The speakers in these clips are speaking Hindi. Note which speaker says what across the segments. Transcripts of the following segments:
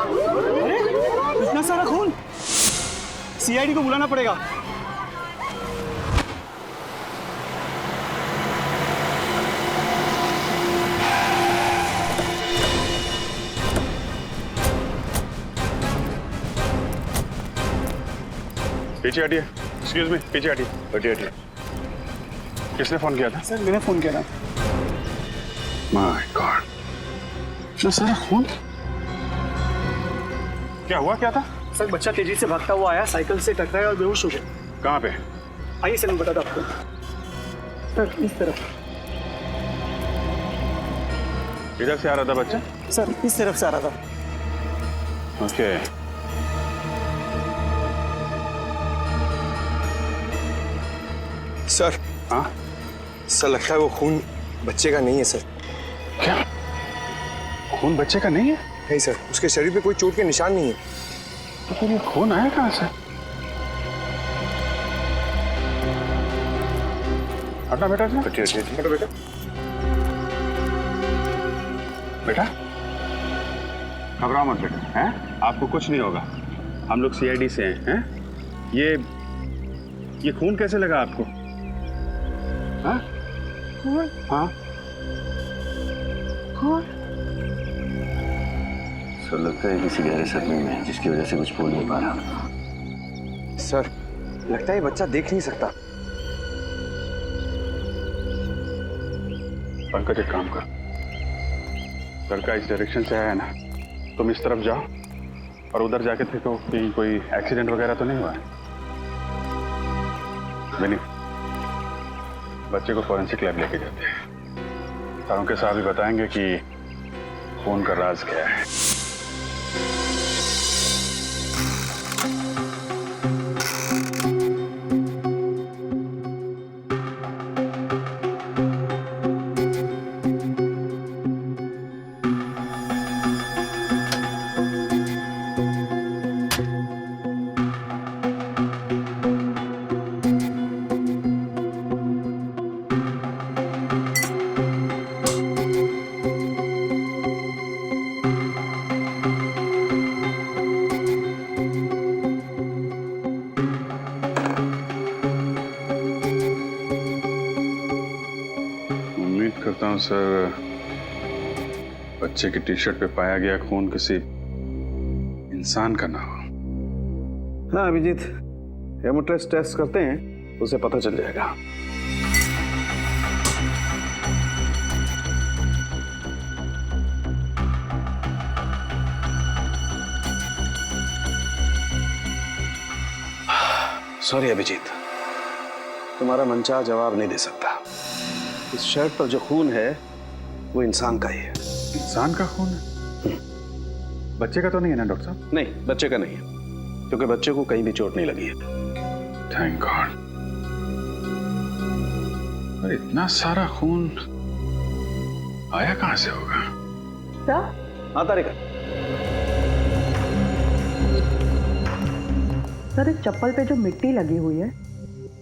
Speaker 1: अरे इतना सारा खून, सीआईडी को बुलाना पड़ेगा।
Speaker 2: पीछे हटिए, एक्सक्यूज मी, पीछे हटिए, हटिए हटिए। किसने फोन किया था?
Speaker 1: सर मैंने फोन किया था।
Speaker 2: माय गॉड, इतना सारा खून। क्या हुआ, क्या था?
Speaker 1: सर बच्चा तेजी से भागता हुआ आया, साइकिल से टकराया और बेहोश हो गया।
Speaker 2: कहाँ पे?
Speaker 1: आइए सर मैं बताता आपको। सर इस तरफ।
Speaker 2: इधर से आ रहा था बच्चा?
Speaker 1: सर इस तरफ से आ रहा था।
Speaker 2: ओके।
Speaker 3: सर।
Speaker 2: हाँ
Speaker 3: सर लगता है वो खून बच्चे का नहीं है सर।
Speaker 2: क्या? खून बच्चे का नहीं है?
Speaker 3: नहीं सर, उसके शरीर पे कोई चोट के निशान नहीं है।
Speaker 2: तो फिर ये खून आया कहाँ से? हटना बेटा, हटो बेटा। बेटा घबराओ मत बेटा, हैं? आपको कुछ नहीं होगा, हम लोग सीआईडी से हैं। ये खून कैसे लगा आपको? हाँ? हाँ?
Speaker 4: सर लगता है किसी गहरे सदमे में है, जिसकी वजह से कुछ बोल नहीं पा रहा।
Speaker 3: सर लगता है ये बच्चा देख नहीं सकता।
Speaker 2: पंकज एक काम कर, लड़का इस डायरेक्शन से आया ना, तुम इस तरफ जाओ और उधर जाके देखो कि कोई एक्सीडेंट वगैरह तो नहीं हुआ है। नहीं, बच्चे को फॉरेंसिक लैब लेके जाते हैं, सारों के साथ भी बताएंगे कि खून का राज क्या है। करता हूँ सर, बच्चे की टी शर्ट पे पाया गया खून किसी इंसान का ना हो।
Speaker 5: हाँ अभिजीत, हेमोटेस्ट टेस्ट करते हैं, उसे पता चल जाएगा। सॉरी अभिजीत, तुम्हारा मनचाहा जवाब नहीं दे सकता। इस शर्ट पर जो खून है वो इंसान का ही है।
Speaker 2: इंसान का खून है? बच्चे का तो नहीं है ना डॉक्टर साहब?
Speaker 5: नहीं, बच्चे का नहीं है, क्योंकि बच्चे को कहीं भी चोट नहीं लगी है।
Speaker 2: Thank God. पर इतना सारा खून आया कहां से होगा?
Speaker 6: सर?
Speaker 5: हाँ तारिका।
Speaker 6: सर इस चप्पल पे जो मिट्टी लगी हुई है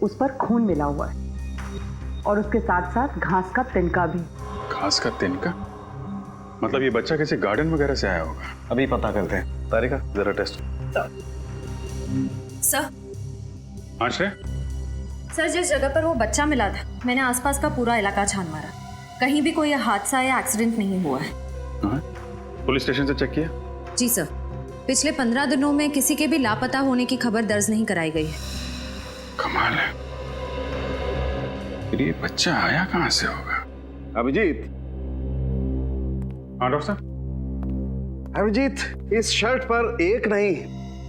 Speaker 6: उस पर खून मिला हुआ है और उसके साथ साथ घास का तिनका भी।
Speaker 2: घास का तिनका? मतलब ये बच्चा किसी गार्डन वगैरह से आया होगा।
Speaker 5: अभी पता करते हैं। तारिका जरा टेस्ट।
Speaker 7: सर।
Speaker 2: हाँ श्रेय?
Speaker 7: सर जिस जगह पर वो बच्चा मिला था, मैंने आसपास का पूरा इलाका छान मारा, कहीं भी कोई हादसा या एक्सीडेंट नहीं हुआ है।
Speaker 2: हाँ? पुलिस स्टेशन से चेक किया?
Speaker 7: जी सर, पिछले 15 दिनों में किसी के भी लापता होने की खबर दर्ज नहीं कराई गई है।
Speaker 2: कमाल है, फिर ये बच्चा आया कहां से होगा?
Speaker 5: अभिजीत।
Speaker 2: हाँ डॉक्टर साहब?
Speaker 5: अभिजीत, इस शर्ट पर एक नहीं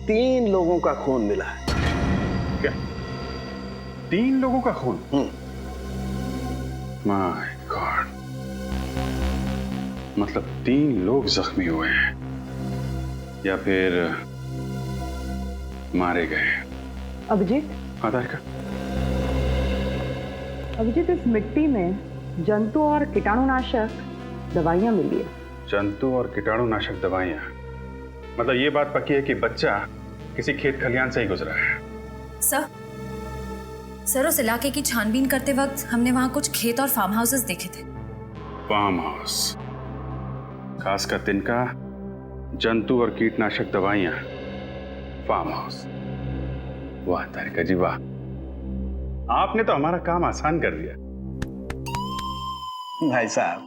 Speaker 5: 3 लोगों का खून मिला है।
Speaker 2: क्या 3 लोगों का खून? माय गॉड, मतलब 3 लोग जख्मी हुए हैं या फिर मारे गए।
Speaker 6: अभिजीत।
Speaker 2: हाँ तारिका?
Speaker 6: अभिजीत, इस मिट्टी में जंतु और कीटाणुनाशक दवाइयां मिली है।
Speaker 2: जंतु और कीटाणुनाशक दवाइयां? मतलब ये बात पक्की है कि बच्चा किसी खेत खलियान से ही गुजरा है।
Speaker 7: सर उस इलाके की छानबीन करते वक्त हमने वहां कुछ खेत और फार्म हाउसेस देखे थे।
Speaker 2: फार्म हाउस, घास का तिनका जंतु और कीटनाशक दवाइयां, फार्म हाउस। वाह तारिका जी वाह, आपने तो हमारा काम आसान कर दिया।
Speaker 5: भाई साहब,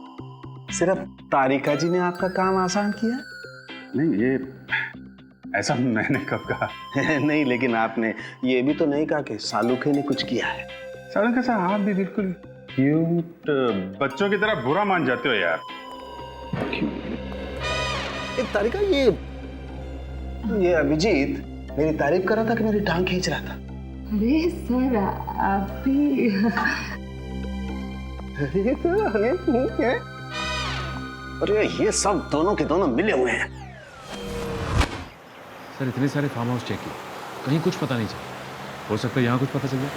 Speaker 5: सिर्फ तारिका जी ने आपका काम आसान किया?
Speaker 2: नहीं, ये ऐसा मैंने कब कहा?
Speaker 5: नहीं, लेकिन आपने ये भी तो नहीं कहा कि सालुखे ने कुछ किया है।
Speaker 2: सालुखे साहब, आप भी बिल्कुल क्यूट बच्चों की तरह बुरा मान जाते हो यार।
Speaker 5: तारिका, ये अभिजीत मेरी तारीफ कर रहा था कि मेरी टांग खींच रहा था?
Speaker 6: अरे सर, आप भी
Speaker 5: अरे ये सब दोनों के दोनों मिले हुए हैं।
Speaker 8: सर इतने सारे फार्म हाउस चेक किए, कहीं कुछ पता नहीं चला। हो सकता है यहाँ कुछ पता चल जाए।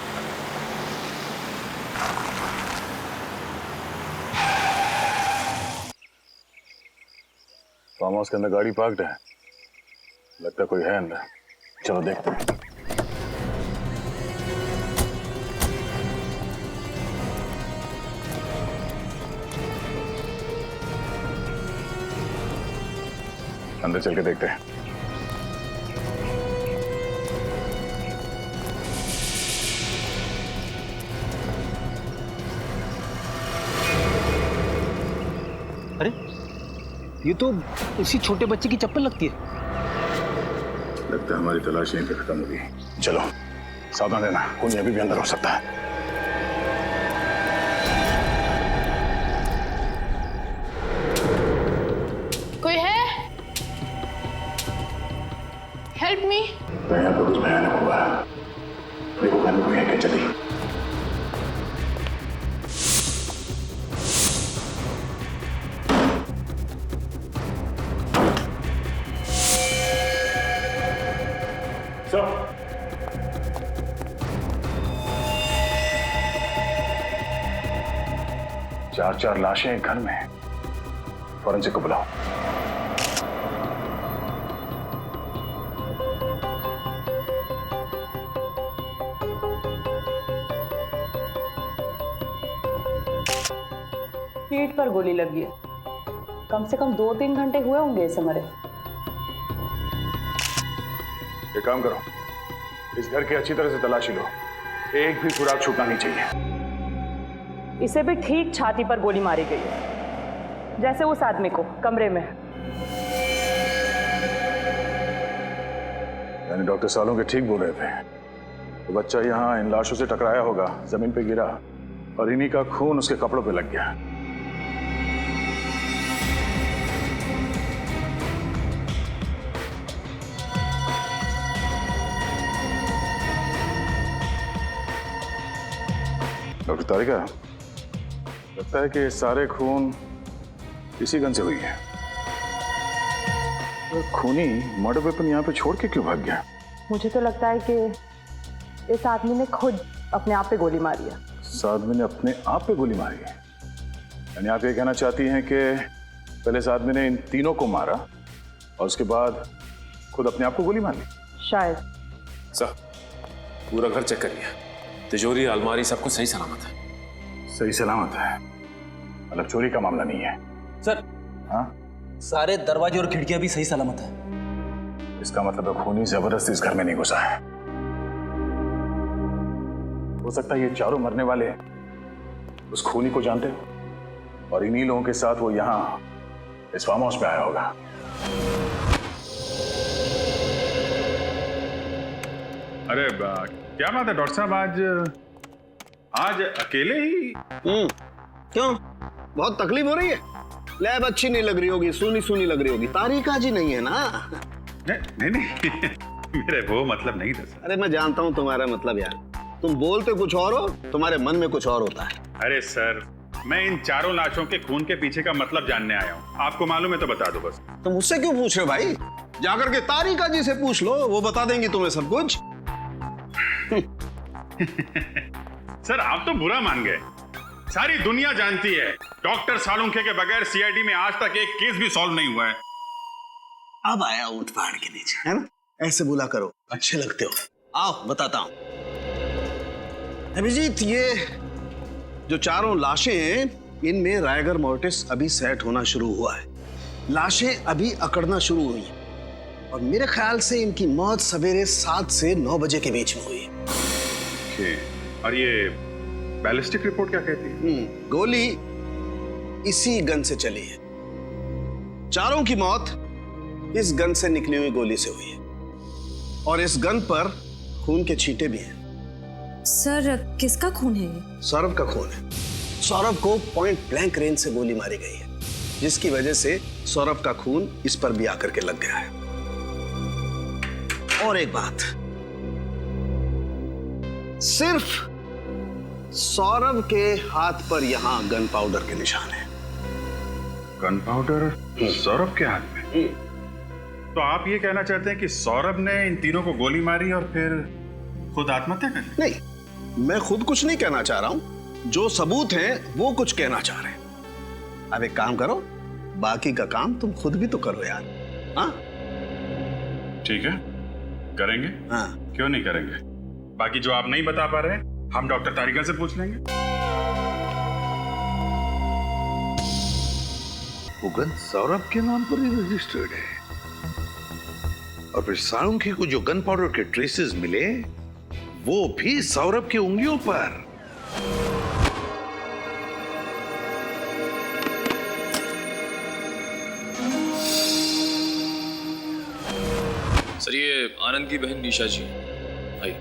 Speaker 2: फार्म हाउस के अंदर गाड़ी पार्क्ड है, लगता है कोई है अंदर। चलो देखते हैं। अंदर चल के देखते हैं।
Speaker 1: अरे ये तो उसी छोटे बच्चे की चप्पल लगती है।
Speaker 2: लगता है हमारी तलाश यहीं पे खत्म होगी। चलो सावधान रहना, कोई अभी भी अंदर हो सकता है।
Speaker 9: कोई है? Help me.
Speaker 2: यहाँ पर कुछ भयानक हुआ है। देखो घर में कोई है क्या? जल्दी। चार लाशें एक घर में। फॉरेंसिक को बुलाओ।
Speaker 6: पीठ पर गोली लगी है। कम से कम 2-3 घंटे हुए होंगे इसे मरे।
Speaker 2: एक काम करो, इस घर की अच्छी तरह से तलाशी लो। एक भी खुराक छूटना नहीं चाहिए।
Speaker 6: इसे भी ठीक छाती पर गोली मारी गई है, जैसे उस आदमी को कमरे में।
Speaker 2: यानी डॉक्टर सालों ठीक बोल रहे थे। तो बच्चा यहाँ इन लाशों से टकराया होगा, जमीन पे गिरा और इन्हीं का खून उसके कपड़ों पे लग गया। डॉक्टर तारिका, लगता है कि सारे खून इसी गन से हुई है। तो खूनी मर्डर वेपन यहाँ पे छोड़ के क्यों भाग गया?
Speaker 6: मुझे तो लगता है कि इस आदमी ने खुद अपने आप पे गोली मारी है।
Speaker 2: इस आदमी ने अपने आप पे गोली मारी है? यानी आप ये कहना चाहती हैं कि पहले इस आदमी ने इन तीनों को मारा और उसके बाद खुद अपने आप को गोली मार ली?
Speaker 6: शायद।
Speaker 8: सर पूरा घर चेक कर लिया, तिजोरी अलमारी सब कुछ सही सलामत है।
Speaker 2: सही सलामत है, मतलब चोरी का मामला नहीं है?
Speaker 1: सर
Speaker 2: हाँ,
Speaker 1: सारे दरवाजे और खिड़कियां भी सही सलामत है।
Speaker 2: इसका मतलब है खूनी जबरदस्ती इस घर में नहीं घुसा है। हो सकता है ये चारों मरने वाले उस खूनी को जानते हो और इन्हीं लोगों के साथ वो यहाँ इस फार्म हाउस पे आया होगा। अरे क्या बात है डॉक्टर साहब, आज अकेले ही?
Speaker 5: क्यों, बहुत तकलीफ हो रही है? लैब अच्छी नहीं लग रही होगी, सूनी सूनी लग रही होगी। तारिका जी नहीं है ना?
Speaker 2: नहीं मेरे वो मतलब नहीं था सर।
Speaker 5: अरे मैं जानता हूँ तुम्हारा मतलब यार, तुम बोलते कुछ और हो, तुम्हारे मन में कुछ और होता है।
Speaker 2: अरे सर, मैं इन चारों लाशों के खून के पीछे का मतलब जानने आया हूँ। आपको मालूम है तो बता दो बस।
Speaker 5: तुम मुझसे क्यों पूछ रहे हो भाई? जाकर के तारिका जी से पूछ लो, वो बता देंगी तुम्हें सब कुछ।
Speaker 2: सर आप तो बुरा मान गए। सारी दुनिया जानती है डॉक्टर सालुंखे के बगैर सीआईडी में आज तक एक केस भी सॉल्व नहीं हुआ है।
Speaker 5: अब आया ऊंट पहाड़ के नीचे, है ना? ऐसे बुला करो, अच्छे लगते हो। आओ बताता हूं। अभिजीत, ये जो चारों लाशें हैं, इनमें रायगर मोर्टिस अभी सेट होना शुरू हुआ है। लाशें अभी अकड़ना शुरू हुई हैं और मेरे ख्याल से इनकी मौत सवेरे 7 से 9 बजे के बीच में हुई है।
Speaker 2: और ये बैलिस्टिक रिपोर्ट क्या कहती है?
Speaker 5: गोली इसी गन से चली है। चारों की मौत इस गन से निकली हुई गोली से हुई है और इस गन पर खून के छींटे भी हैं।
Speaker 7: सर किसका खून है ये?
Speaker 5: सौरभ का खून है। सौरभ को पॉइंट ब्लैंक रेंज से गोली मारी गई है, जिसकी वजह से सौरभ का खून इस पर भी आकर के लग गया है। और एक बात, सिर्फ सौरभ के हाथ पर यहां गन पाउडर के निशान है।
Speaker 2: गन पाउडर सौरभ के हाथ में? तो आप ये कहना चाहते हैं कि सौरभ ने इन तीनों को गोली मारी और फिर खुद आत्महत्या कर ली?
Speaker 5: नहीं, मैं खुद कुछ नहीं कहना चाह रहा हूं। जो सबूत हैं वो कुछ कहना चाह रहे हैं। अब एक काम करो, बाकी का काम तुम खुद भी तो करो यार। हाँ
Speaker 2: ठीक है, करेंगे।
Speaker 5: हाँ,
Speaker 2: क्यों नहीं करेंगे? बाकी जो आप नहीं बता पा रहे हैं हम डॉक्टर तारिका से पूछ लेंगे।
Speaker 10: वो गन सौरभ के नाम पर ही रजिस्टर्ड है और फिर साळुंखे को जो गन पाउडर के ट्रेसेस मिले वो भी सौरभ की उंगलियों पर।
Speaker 8: सर ये आनंद की बहन निशा जी आई।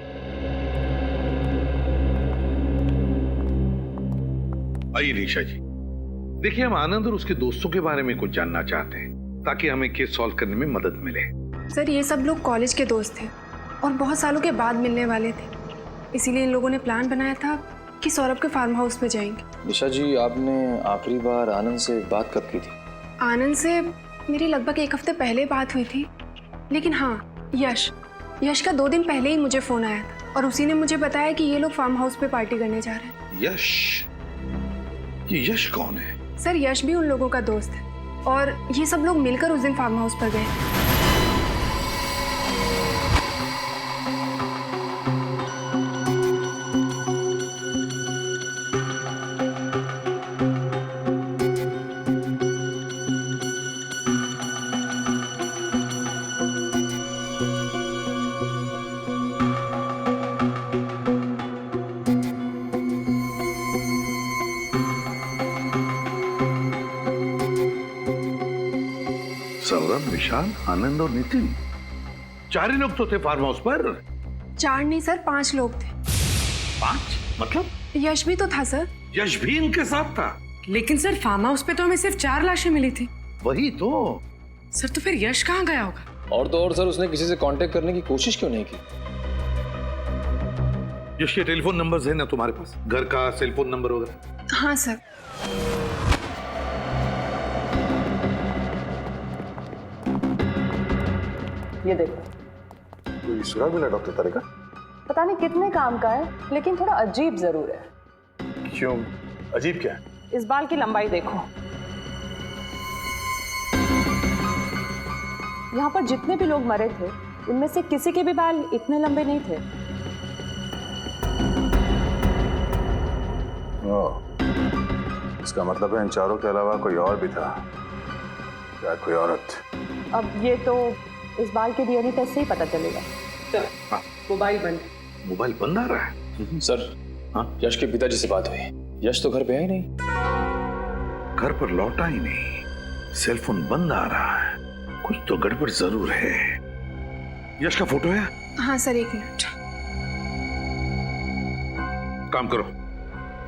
Speaker 10: आइए निशा जी, देखिए हम आनंद और उसके दोस्तों के बारे में कुछ जानना चाहते हैं ताकि हमें केस सॉल्व करने में मदद मिले।
Speaker 9: सर ये सब लोग कॉलेज के दोस्त थे और बहुत सालों के बाद मिलने वाले थे, इसीलिए इन लोगों ने प्लान बनाया था कि सौरभ के फार्म हाउस पे जाएंगे।
Speaker 11: निशा जी, आपने आखिरी बार आनंद से बात कब की थी?
Speaker 9: आनंद से मेरी लगभग 1 हफ्ते पहले बात हुई थी, लेकिन हाँ यश का 2 दिन पहले ही मुझे फोन आया था और उसी ने मुझे बताया कि ये लोग फार्म हाउस पे पार्टी करने जा रहे हैं।
Speaker 10: यश? ये यश कौन है?
Speaker 9: सर यश भी उन लोगों का दोस्त है और ये सब लोग मिलकर उस दिन फार्म हाउस पर गए।
Speaker 10: सौरभ, विशाल, आनंद और नितिन, 4 ही लोग तो थे फार्म हाउस पर।
Speaker 9: 4 नहीं सर, 5 लोग थे।
Speaker 10: 5? मतलब?
Speaker 9: यश भी तो था सर।
Speaker 10: यश भी इनके साथ था?
Speaker 12: लेकिन सर फार्म हाउस पे तो हमें सिर्फ 4 लाशें मिली थी।
Speaker 10: वही तो।
Speaker 12: सर तो फिर यश कहाँ गया होगा?
Speaker 11: और तो और सर, उसने किसी से कांटेक्ट करने की कोशिश क्यों नहीं की?
Speaker 10: यश के टेलीफोन नंबर्स है ना तुम्हारे पास? घर का सेल फोन नंबर वगैरह?
Speaker 9: हाँ सर।
Speaker 6: ये देखो,
Speaker 2: कोई सुराग मिला डॉक्टर तारिका?
Speaker 6: पता नहीं कितने काम का है, लेकिन थोड़ा अजीब जरूर है।
Speaker 2: क्यों? अजीब क्या है?
Speaker 6: इस बाल की लंबाई देखो। यहाँ पर जितने भी लोग मरे थे उनमें से किसी के भी बाल इतने लंबे नहीं थे।
Speaker 2: इसका मतलब है इन चारों के अलावा कोई और भी था, या कोई औरत।
Speaker 6: अब ये तो इस बाल के डीएनए टेस्ट से ही पता चलेगा।
Speaker 12: मोबाइल बंद।
Speaker 10: मोबाइल बंद आ रहा है?
Speaker 11: सर हाँ, यश के पिताजी से बात हुई। यश तो घर पे है ही नहीं।
Speaker 10: घर पर लौटा ही नहीं, सेल फोन बंद आ रहा है, कुछ तो गड़बड़ जरूर है। यश का फोटो है?
Speaker 9: हाँ सर, 1 मिनट।
Speaker 10: काम करो,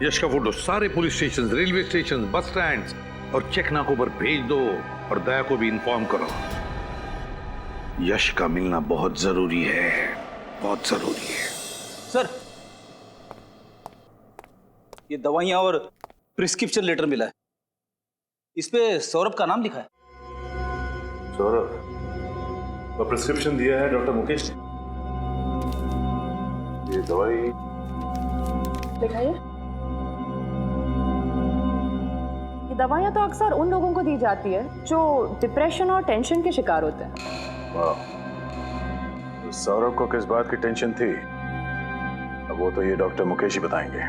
Speaker 10: यश का फोटो सारे police station, railway station, bus stand और चेक नाकों पर भेज दो और दया को भी इन्फॉर्म करो। यश का मिलना बहुत जरूरी है, बहुत जरूरी है।
Speaker 1: सर, ये दवाइयां और प्रिस्क्रिप्शन लेटर मिला है, इस पे सौरभ का नाम लिखा है।
Speaker 2: सौरभ? तो प्रिस्क्रिप्शन दिया है डॉक्टर मुकेश ने। ये दवाई
Speaker 6: दिखाइए। ये दवाइयां तो अक्सर उन लोगों को दी जाती है जो डिप्रेशन और टेंशन के शिकार होते हैं।
Speaker 2: तो सौरभ को किस बात की टेंशन थी, अब वो तो ये डॉक्टर मुकेश ही बताएंगे।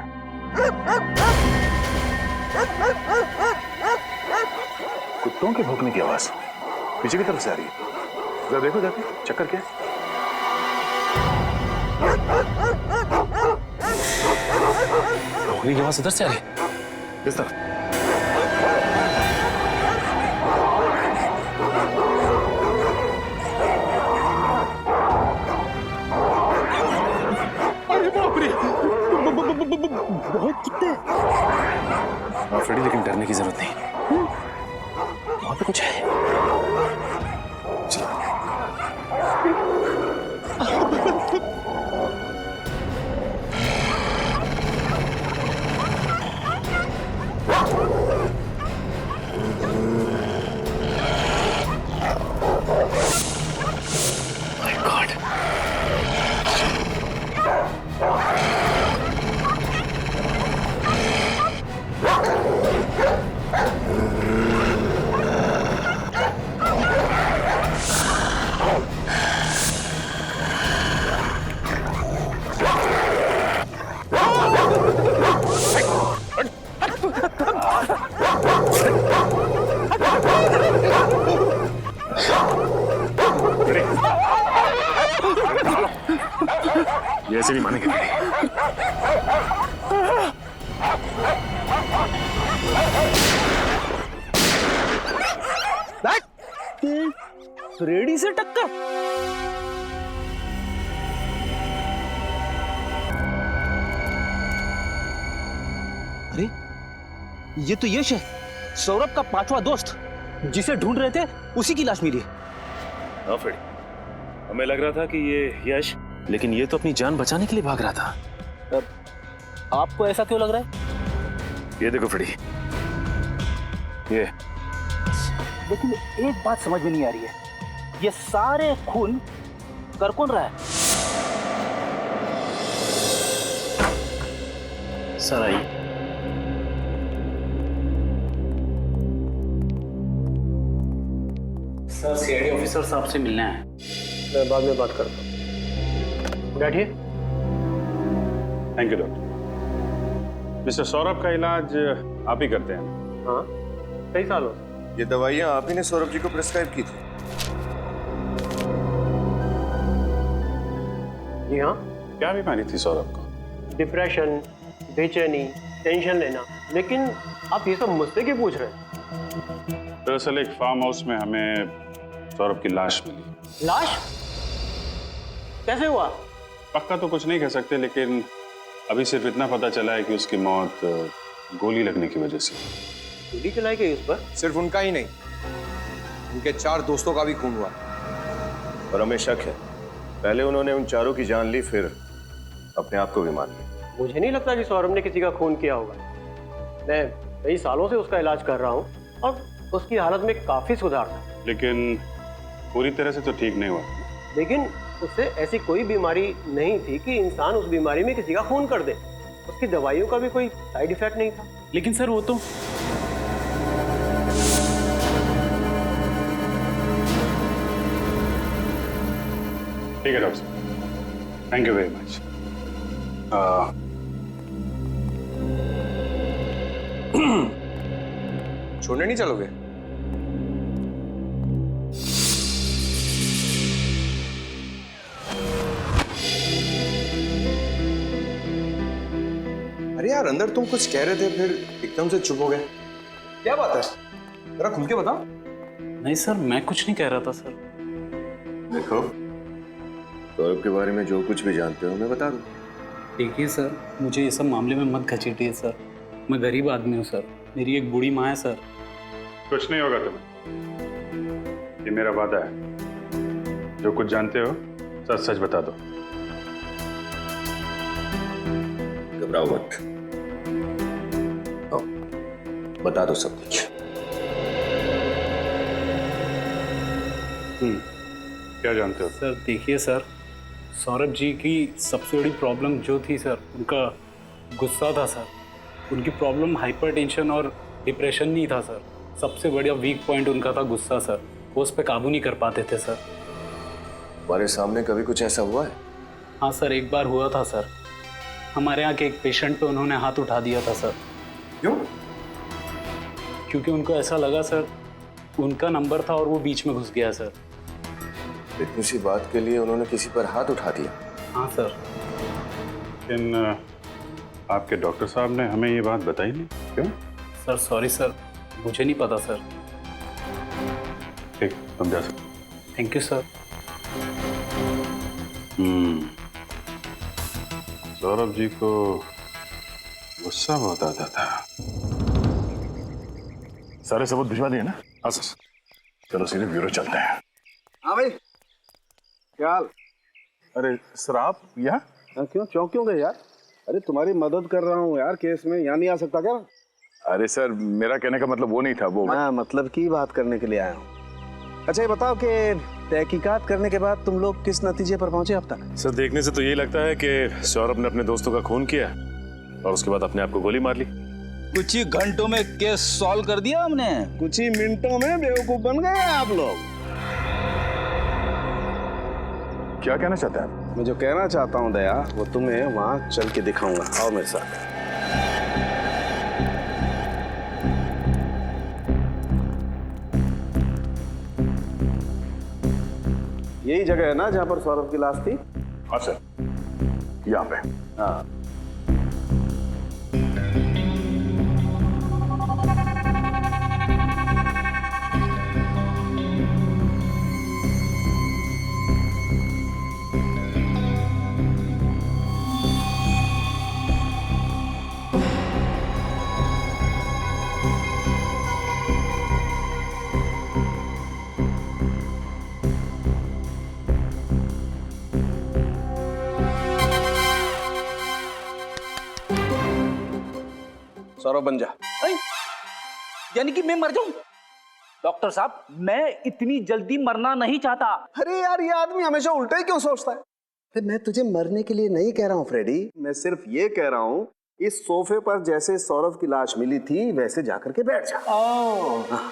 Speaker 2: कुत्तों के भौंकने की आवाज। पीछे की तरफ से आ रही है। जरा देखो जाके, चक्कर क्या है?
Speaker 8: रोकने की आवाज इधर से आ रही है।
Speaker 2: किस तरफ?
Speaker 8: हाँ फ्रेडी, लेकिन डरने की जरूरत नहीं। वहां पे कुछ है। My God.
Speaker 2: ये ऐसे नहीं मानेंगे।
Speaker 1: फ्रेडी से टक्कर। अरे ये तो यश है, सौरभ का 5वां दोस्त, जिसे ढूंढ रहे थे उसी की लाश मिली।
Speaker 8: हाँ फ्रेडी, हमें लग रहा था कि ये यश, लेकिन ये तो अपनी जान बचाने के लिए भाग रहा था।
Speaker 1: अब आपको ऐसा क्यों लग रहा है?
Speaker 8: ये देखो फ्रेडी, ये
Speaker 1: लेकिन एक बात समझ में नहीं आ रही है, ये सारे खून कर कौन रहा है?
Speaker 8: Sir I.
Speaker 13: Sir CID officer साहब से मिलना है।
Speaker 3: मैं बाद में बात करता हूँ, बैठिए।
Speaker 2: Thank you doctor. Mister Saurabh का इलाज आप ही करते हैं?
Speaker 3: हाँ, कई सालों से।
Speaker 5: ये दवाइयाँ आप ही ने सौरभ जी को प्रिस्क्राइब की थी?
Speaker 3: जी हाँ।
Speaker 2: क्या बीमारी थी सौरभ को?
Speaker 3: डिप्रेशन, बेचैनी, टेंशन लेना। लेकिन आप ये सब मुझसे क्यों पूछ रहे हैं?
Speaker 2: दरअसल एक फार्म हाउस में हमें सौरभ की लाश मिली।
Speaker 3: लाश? कैसे हुआ?
Speaker 2: पक्का तो कुछ नहीं कह सकते, लेकिन अभी सिर्फ इतना पता चला है कि उसकी मौत गोली लगने की वजह से।
Speaker 3: गोली चलाई गई उस पर?
Speaker 5: सिर्फ उनका ही नहीं, उनके 4 दोस्तों का भी खून हुआ और हमें शक है पहले उन्होंने उन चारों की जान ली, फिर अपने आप को भी मार लिया।
Speaker 3: मुझे नहीं लगता कि सौरभ ने किसी का खून किया होगा। मैं कई सालों से उसका इलाज कर रहा हूँ और उसकी हालत में काफी सुधार था।
Speaker 2: लेकिन पूरी तरह से तो ठीक नहीं हुआ।
Speaker 3: लेकिन उससे ऐसी कोई बीमारी नहीं थी कि इंसान उस बीमारी में किसी का खून कर दे। उसकी दवाइयों का भी कोई साइड इफेक्ट नहीं था।
Speaker 13: लेकिन सर वो तो
Speaker 2: ठीक है डॉक्टर साहब, थैंक यू वेरी मच।
Speaker 5: छोड़ने नहीं चलोगे? अरे यार, अंदर तुम कुछ कह रहे थे, फिर एकदम से चुप हो गए। क्या बात है? जरा खुल के बताओ।
Speaker 13: नहीं सर, मैं कुछ नहीं कह रहा था सर।
Speaker 5: देखो, सौरभ के बारे में जो कुछ भी जानते हो मैं बता दूं।
Speaker 13: देखिए सर, मुझे ये सब मामले में मत घसीटिए सर। मैं गरीब आदमी हूँ सर, मेरी एक बूढ़ी माँ है सर।
Speaker 2: कुछ नहीं होगा तुम्हें, ये मेरा वादा है। जो कुछ जानते हो सच सच बता दो।
Speaker 5: घबराओ मत, बता दो सब कुछ।
Speaker 2: क्या जानते हो?
Speaker 13: सर देखिए सर, सौरभ जी की सबसे बड़ी प्रॉब्लम जो थी सर, उनका गुस्सा था सर। उनकी प्रॉब्लम हाइपरटेंशन और डिप्रेशन नहीं था सर। सबसे बड़ा वीक पॉइंट उनका था गुस्सा सर। वो उस पर काबू नहीं कर पाते थे सर।
Speaker 5: हमारे सामने कभी कुछ ऐसा हुआ है?
Speaker 13: हाँ सर, एक बार हुआ था सर। हमारे यहाँ के एक पेशेंट पे उन्होंने हाथ उठा दिया था सर।
Speaker 5: क्यों?
Speaker 13: क्योंकि उनको ऐसा लगा सर उनका नंबर था और वो बीच में घुस गया सर।
Speaker 4: इतनी सी बात के लिए उन्होंने किसी पर हाथ उठा दिया?
Speaker 13: हाँ सर।
Speaker 10: लेकिन आपके डॉक्टर साहब ने हमें ये बात बताई नहीं, क्यों?
Speaker 13: सर सॉरी सर, मुझे नहीं पता सर।
Speaker 10: ठीक, अब जा सकते।
Speaker 13: Thank you sir.
Speaker 10: Saurabh ji को गुस्सा बहुत आता था।
Speaker 2: सारे सबूत भिजवा दिए ना? हाँ सर। चलो सीधे ब्यूरो चलते हैं।
Speaker 5: हाँ भाई, क्या हाल?
Speaker 2: अरे सर आप यहाँ?
Speaker 5: क्यों चौंक क्यों गए यार? अरे तुम्हारी मदद कर रहा हूँ यार केस में, यहाँ नहीं आ सकता क्या?
Speaker 2: अरे सर मेरा कहने का मतलब वो नहीं था, वो
Speaker 5: हाँ मतलब की बात करने के लिए आया हूँ। अच्छा ये बताओ कि तहकीकात करने के बाद तुम लोग किस नतीजे पर पहुंचे अब तक?
Speaker 8: सर देखने से तो यही लगता है कि सौरभ ने अपने दोस्तों का खून किया और उसके बाद अपने आप को गोली मार ली।
Speaker 1: कुछ ही घंटों में केस सॉल्व कर दिया हमने।
Speaker 5: कुछ ही मिनटों में बेवकूफ बन गए आप लोग।
Speaker 2: क्या कहना चाहते हैं आप?
Speaker 5: मैं जो कहना चाहता हूँ दया, वो तुम्हें वहां चल के दिखाऊंगा। आओ मेरे साथ। यही जगह है ना जहां पर सौरभ की लाश थी?
Speaker 2: हाँ सर, यहाँ पे।
Speaker 5: हाँ। सौरभ बन जा।
Speaker 1: यानी कि मैं मर जाऊं? डॉक्टर साहब मैं इतनी जल्दी मरना नहीं चाहता।
Speaker 5: अरे यार ये आदमी हमेशा उल्टा ही क्यों सोचता है? मैं तुझे मरने के लिए नहीं कह रहा हूँ फ्रेडी, मैं सिर्फ ये कह रहा हूँ इस सोफे पर जैसे सौरभ की लाश मिली थी वैसे जाकर के बैठ जा।
Speaker 1: हाँ।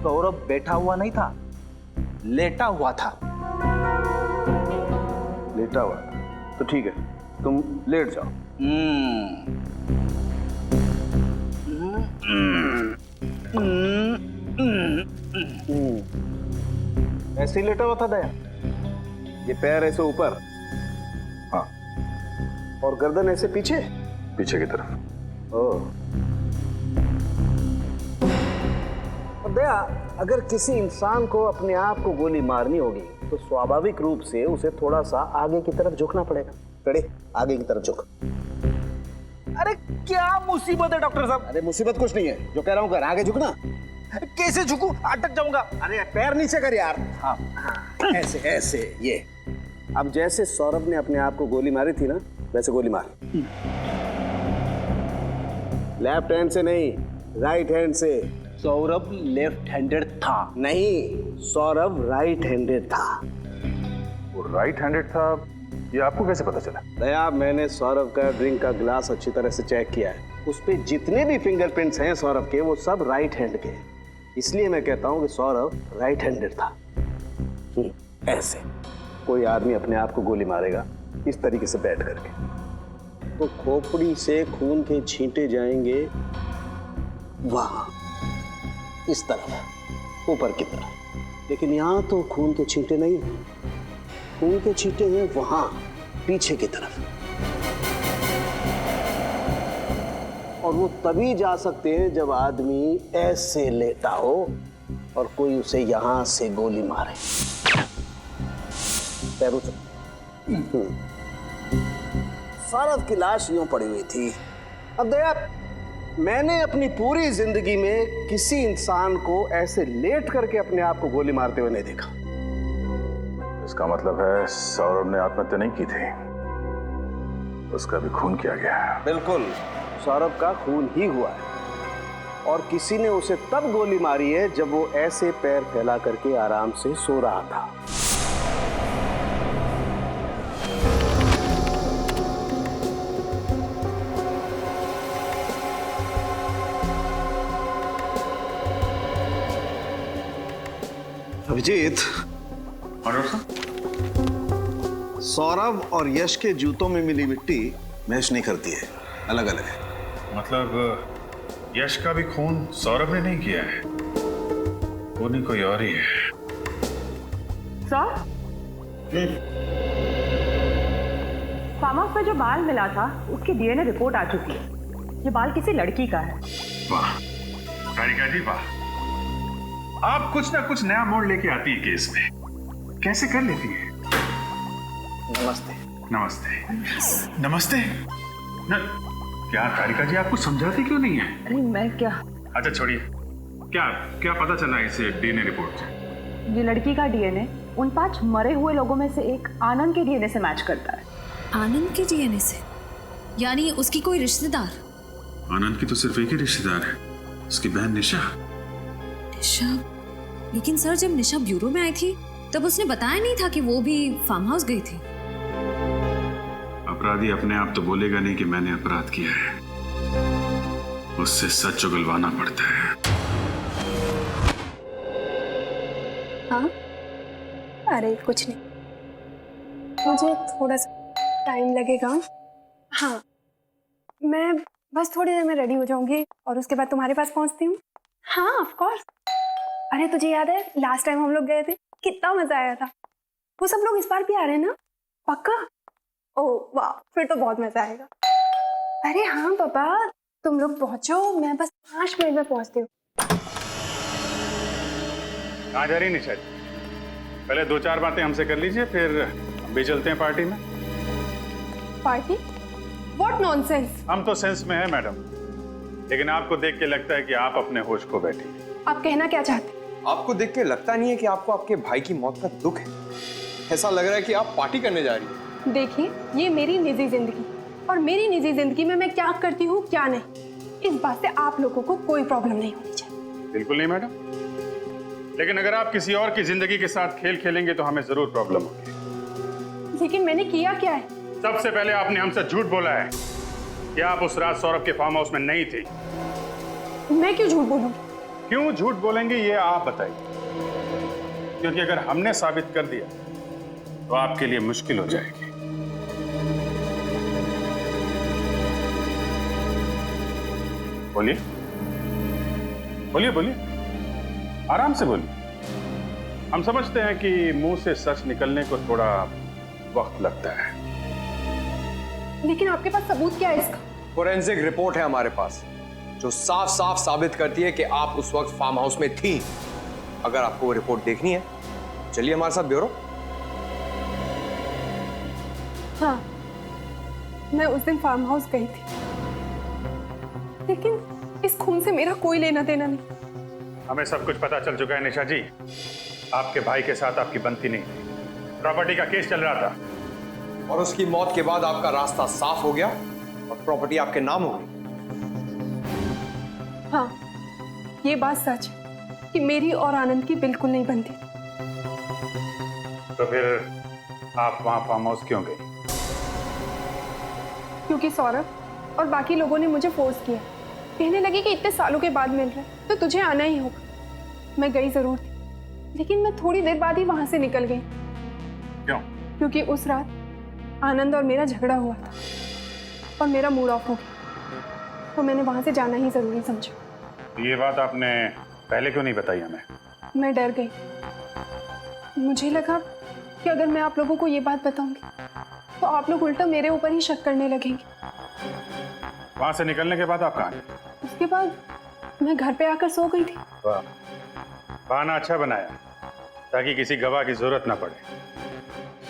Speaker 1: सौरभ बैठा हुआ नहीं था, लेटा हुआ था।
Speaker 5: लेटा हुआ? तो ठीक है, तुम लेट जाओ। ऐसे ही लेटा हुआ था दया? ये पैर ऐसे ऊपर?
Speaker 2: हाँ।
Speaker 5: और गर्दन ऐसे पीछे?
Speaker 2: पीछे की तरफ।
Speaker 5: ओह। दया, अगर किसी इंसान को अपने आप को गोली मारनी होगी तो स्वाभाविक रूप से उसे थोड़ा सा आगे की तरफ झुकना पड़ेगा। खड़े, आगे की तरफ झुक।
Speaker 1: अरे क्या मुसीबत है डॉक्टर साहब?
Speaker 5: अरे मुसीबत कुछ नहीं है, जो कह रहा हूँ कर, आगे झुकना।
Speaker 1: कैसे झुकूं? अटक जाऊंगा।
Speaker 5: अरे पैर नीचे कर यार।
Speaker 1: हाँ।
Speaker 5: ऐसे ऐसे, ये। अब जैसे सौरभ ने अपने आप को गोली मारी थी ना, वैसे गोली मार। लेफ्ट हैंड से नहीं, राइट हैंड से।
Speaker 1: सौरभ लेफ्ट हैंडेड था।
Speaker 5: नहीं, सौरभ राइट हैंडेड था।
Speaker 2: वो राइट हैंडेड था, ये आपको कैसे पता चला?
Speaker 5: दया, मैंने सौरभ का ड्रिंक का ग्लास अच्छी तरह से चेक किया है। उस पे जितने भी फिंगरप्रिंट्स हैं सौरभ के, वो सब राइट हैंड के हैं। इसलिए मैं कहता हूँ कि सौरभ राइट हैंडेड था। ऐसे कोई आदमी अपने आप को गोली मारेगा इस तरीके से बैठ करके, तो खोपड़ी से खून के छींटे जाएंगे वहां, इस तरफ, ऊपर की तरफ। लेकिन यहां तो खून के छींटे नहीं, खून के छींटे हैं वहां, पीछे की तरफ। और वो तभी जा सकते हैं जब आदमी ऐसे लेटा हो और कोई उसे यहां से गोली मारे। पैरों से। सौरभ की लाश यूं पड़ी हुई थी। अब दया, मैंने अपनी पूरी जिंदगी में किसी इंसान को ऐसे लेट करके अपने आप को गोली मारते हुए नहीं देखा।
Speaker 2: इसका मतलब है सौरभ ने आत्महत्या नहीं की थी, उसका भी खून किया गया है।
Speaker 5: बिल्कुल, सौरभ का खून ही हुआ है। और किसी ने उसे तब गोली मारी है जब वो ऐसे पैर फैला करके आराम से सो रहा था। अभिजीत, सौरभ और यश के जूतों में मिली मिट्टी मैच नहीं करती है, अलग अलग है।
Speaker 10: मतलब यश का भी खून सौरभ ने नहीं किया है, वो नहीं कोई और ही है।
Speaker 6: सर, फार्म हाउस में जो बाल मिला था उसकी डीएनए रिपोर्ट आ चुकी है। ये बाल किसी लड़की का है।
Speaker 10: वाह कारिका जी वाह, आप कुछ ना कुछ नया मोड़ लेके आती है केस में, कैसे कर लेती है?
Speaker 1: नमस्ते।
Speaker 10: नमस्ते नमस्ते न, क्या कारिका जी आप कुछ समझाती क्यों नहीं है?
Speaker 6: अरे मैं क्या,
Speaker 10: अच्छा छोड़िए, क्या क्या पता चला इस डीएनए रिपोर्ट से?
Speaker 6: ये लड़की का डीएनए उन 5 मरे हुए लोगों में से एक आनंद के डीएनए से मैच करता है।
Speaker 7: आनंद के डीएनए से? यानी उसकी कोई रिश्तेदार?
Speaker 10: आनंद की तो सिर्फ एक ही रिश्तेदार है, उसकी बहन निशा।
Speaker 7: निशा? लेकिन सर जब निशा ब्यूरो में आई थी तब उसने बताया नहीं था कि वो भी फार्म हाउस गई थी।
Speaker 10: अपराधी अपने आप तो बोलेगा नहीं कि मैंने अपराध किया है, उससे सच उगलवाना पड़ता है।
Speaker 9: हाँ? अरे कुछ नहीं, मुझे थोड़ा सा टाइम लगेगा। हाँ, मैं बस थोड़ी देर में रेडी हो जाऊंगी और उसके बाद तुम्हारे पास पहुंचती हूँ। हाँ ऑफ कोर्स। अरे तुझे याद है लास्ट टाइम हम लोग गए थे, कितना मजा आया था। वो सब लोग इस बार भी आ रहे हैं ना? पक्का? ओह वाह, फिर तो बहुत मजा आएगा। अरे हाँ पापा, तुम लोग पहुंचो, मैं बस 5 मिनट में पहुंचती हूँ।
Speaker 10: कहाँ जा रही निशा जी? पहले 2-4 बातें हमसे कर लीजिए, फिर हम भी चलते हैं पार्टी में।
Speaker 9: पार्टी? What nonsense.
Speaker 10: हम तो सेंस में है मैडम, लेकिन आपको देख के लगता है कि आप अपने होश खो बैठी।
Speaker 9: आप कहना क्या चाहते हैं?
Speaker 11: आपको देख के लगता नहीं है कि आपको आपके भाई की मौत का दुख है? ऐसा लग रहा है कि आप पार्टी करने जा रही हैं।
Speaker 9: देखिए, ये मेरी निजी जिंदगी, और मेरी निजी जिंदगी में मैं क्या करती हूँ क्या नहीं, इस बात से आप लोगों को कोई प्रॉब्लम नहीं होनी चाहिए।
Speaker 10: बिल्कुल नहीं मैडम, लेकिन अगर आप किसी और की जिंदगी के साथ खेल खेलेंगे तो हमें जरूर प्रॉब्लम होगी।
Speaker 9: लेकिन मैंने किया क्या है?
Speaker 10: सबसे पहले आपने हमसे झूठ बोला है कि आप उस रात सौरभ के फार्म हाउस में नहीं थी।
Speaker 9: मैं क्यों झूठ बोलूंगी?
Speaker 10: क्यों झूठ बोलेंगे ये आप बताइए, क्योंकि अगर हमने साबित कर दिया तो आपके लिए मुश्किल हो जाएगी। बोलिए बोलिए बोलिए, आराम से बोलिए। हम समझते हैं कि मुंह से सच निकलने को थोड़ा वक्त लगता है,
Speaker 9: लेकिन आपके पास सबूत क्या है इसका?
Speaker 11: फोरेंसिक रिपोर्ट है हमारे पास जो साफ साफ साबित करती है कि आप उस वक्त फार्म हाउस में थी। अगर आपको वो रिपोर्ट देखनी है, चलिए हमारे साथ ब्यूरो।
Speaker 9: हाँ, मैं उस दिन फार्म हाउस गई थी, लेकिन इस खून से मेरा कोई लेना देना नहीं।
Speaker 10: हमें सब कुछ पता चल चुका है निशा जी। आपके भाई के साथ आपकी बनती नहीं थी, प्रॉपर्टी का केस चल रहा था,
Speaker 11: और उसकी मौत के बाद आपका रास्ता साफ हो गया और प्रॉपर्टी आपके नाम हो गई।
Speaker 9: हाँ, ये बात सच है कि मेरी और आनंद की बिल्कुल नहीं बनती।
Speaker 10: तो फिर आप वहां फार्म हाउस क्यों गई?
Speaker 9: क्योंकि सौरभ और बाकी लोगों ने मुझे फोर्स किया, कहने लगे कि इतने सालों के बाद मिल रहे तो तुझे आना ही होगा। मैं गई जरूर थी, लेकिन मैं थोड़ी देर बाद ही वहां से निकल गई।
Speaker 10: क्यों?
Speaker 9: क्योंकि उस रात आनंद और मेरा झगड़ा हुआ था और मेरा मूड ऑफ हो गया, तो मैंने वहां से जाना ही जरूरी समझा।
Speaker 10: ये बात आपने पहले क्यों नहीं बताई हमें?
Speaker 9: मैं डर गई। मुझे लगा कि अगर मैं आप लोगों को ये बात बताऊंगी तो आप लोग उल्टा मेरे ऊपर ही शक करने लगेंगे।
Speaker 10: वहां से निकलने के बाद आप कहाँ गए?
Speaker 9: उसके बाद मैं घर पे आकर सो गई थी।
Speaker 10: वाह, बहाना अच्छा बनाया ताकि किसी गवाह की जरूरत ना पड़े,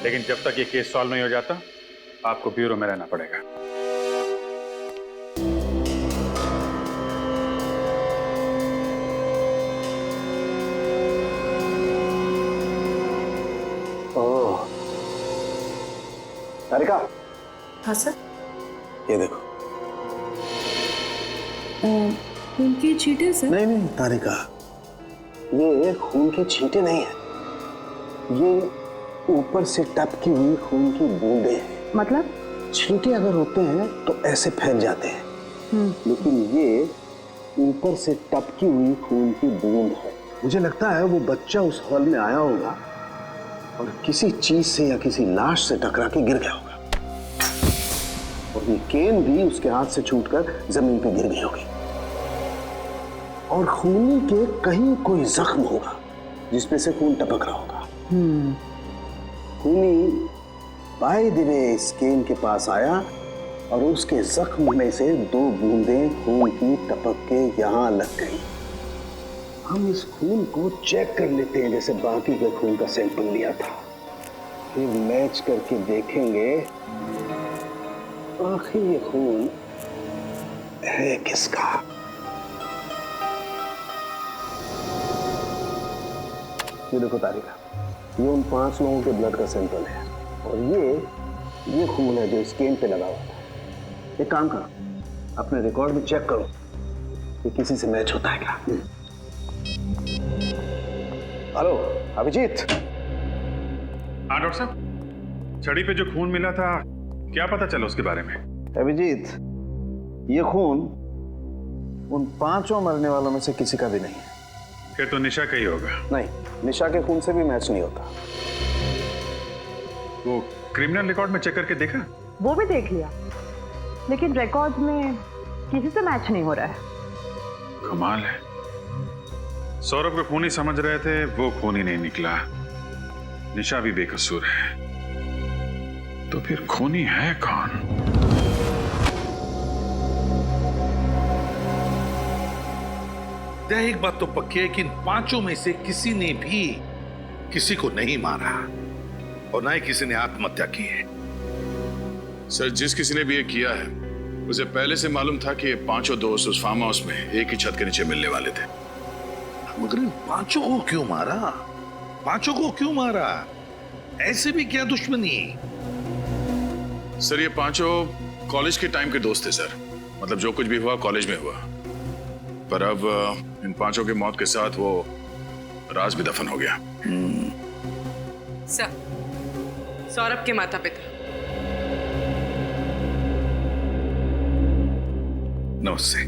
Speaker 10: लेकिन जब तक ये केस सॉल्व नहीं हो जाता आपको ब्यूरो में रहना पड़ेगा।
Speaker 5: ओह, तारिका।
Speaker 7: हाँ सर।
Speaker 5: ये देखो।
Speaker 7: खून की छींटे सर?
Speaker 5: नहीं नहीं तारिका, ये खून के छींटे नहीं है, ये ऊपर से टपकी हुई खून की बूंदे हैं।
Speaker 6: मतलब?
Speaker 5: छींटे अगर होते हैं तो ऐसे फैल जाते हैं, लेकिन ये ऊपर से टपकी हुई खून की बूंद है। मुझे लगता है वो बच्चा उस हॉल में आया होगा और किसी चीज से या किसी लाश से टकरा के गिर गया होगा, और ये केन भी उसके हाथ से छूटकर जमीन पे गिर गई होगी। और खूनी के कहीं कोई जख्म होगा जिसपे से खून टपक रहा होगा। खूनी बाय द वे इस केन के पास आया और उसके जख्म में से 2 बूंदें खून की टपक के यहां लग गई। हम इस खून को चेक कर लेते हैं जैसे बाकी के खून का सैंपल लिया था, फिर मैच करके देखेंगे आखिर ये खून है किसका। ये देखो तारिका, ये उन 5 लोगों के ब्लड का सैंपल है और ये खून है जो स्केन पे लगा हुआ था। एक काम करो, अपने रिकॉर्ड में चेक करो कि किसी से मैच होता है क्या। हेलो अभिजीत।
Speaker 2: हाँ डॉक्टर साहब, छड़ी पे जो खून मिला था क्या पता चला उसके बारे में?
Speaker 5: अभिजीत, ये खून उन 5 मरने वालों में से किसी का भी नहीं है।
Speaker 2: फिर तो निशा का ही होगा।
Speaker 5: नहीं, निशा के खून से भी मैच नहीं होता।
Speaker 2: वो क्रिमिनल रिकॉर्ड में चेक करके देखा?
Speaker 6: वो भी देख लिया, लेकिन रिकॉर्ड में किसी से मैच नहीं हो रहा है।
Speaker 2: कमाल है, सौरभ को खूनी समझ रहे थे, वो खूनी नहीं निकला। निशा भी बेकसूर है, तो फिर खूनी है कौन?
Speaker 10: एक बात तो पक्की है कि इन 5 में से किसी ने भी किसी को नहीं मारा और ना ही किसी ने आत्महत्या की है।
Speaker 2: सर, जिस किसी ने भी ये किया है उसे पहले से मालूम था कि ये 5 दोस्त उस फार्म हाउस में एक ही छत के नीचे मिलने वाले थे।
Speaker 10: मगर इन 5 को क्यों मारा? 5 को क्यों मारा? ऐसे भी क्या दुश्मनी?
Speaker 2: सर, ये 5 कॉलेज के टाइम के दोस्त थे सर। मतलब जो कुछ भी हुआ कॉलेज में हुआ, पर अब इन 5 की मौत के साथ वो राज भी दफन हो गया।
Speaker 12: सर, सौरभ के माता पिता।
Speaker 10: नमस्ते,